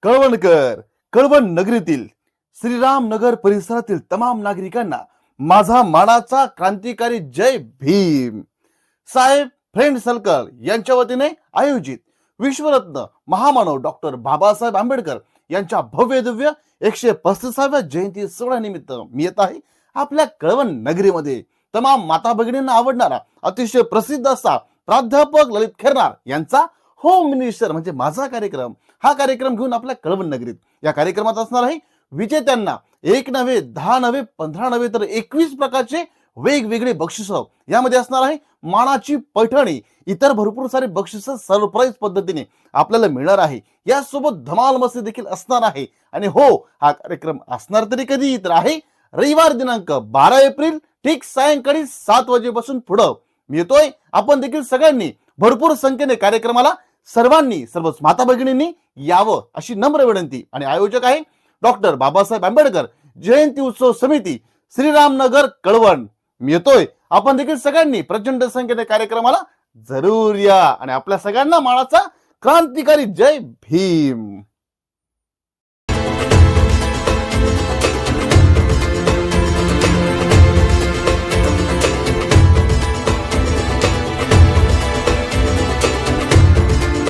कळवणकर, कळवण नगरीतील श्रीराम नगर परिसरातील तमाम नागरिकांना माझा मानाचा क्रांतिकारी जय भीम. साहेब फ्रेंड सर्कल यांच्या वतीने आयोजित विश्वरत्न महामानव डॉक्टर बाबासाहेब आंबेडकर यांच्या भव्य दिव्य 135व्या जयंती सोहळ्यानिमित्त मी येत आहे आपल्या कळवण नगरीमध्ये. तमाम माता भगिनींना आवडणारा अतिशय प्रसिद्ध असा प्राध्यापक ललित खैरनार यांचा होम मिनिस्टर म्हणजे माझा कार्यक्रम, हा कार्यक्रम घेऊन आपल्या कळवण नगरीत या कार्यक्रमात असणार आहे विजेत्यांना 1 नव्हे 10 नव्हे 15 नव्हे तर 21 प्रकारचे वेगवेगळे बक्षिस. यामध्ये असणार आहे मानाची पैठणी, इतर भरपूर सारे बक्षिस सरप्राईज पद्धतीने आपल्याला मिळणार आहे. यासोबत धमाल मस्ती देखील असणार आहे. आणि हो, हा कार्यक्रम असणार तरी कधी तर आहे रविवार दिनांक 12 एप्रिल ठीक सायंकाळी 7 वाजेपासून पुढं मी येतोय. आपण देखील सगळ्यांनी भरपूर संख्येने कार्यक्रमाला सर्वच माता भगिनींनी यावं अशी नम्र विनंती. आणि आयोजक आहे डॉक्टर बाबासाहेब आंबेडकर जयंती उत्सव समिती श्रीरामनगर कळवण. मी येतोय. आपण देखील सगळ्यांनी प्रचंड संख्येने कार्यक्रमाला जरूर या आणि आपल्या सगळ्यांना मानाचा क्रांतिकारी जय भीम.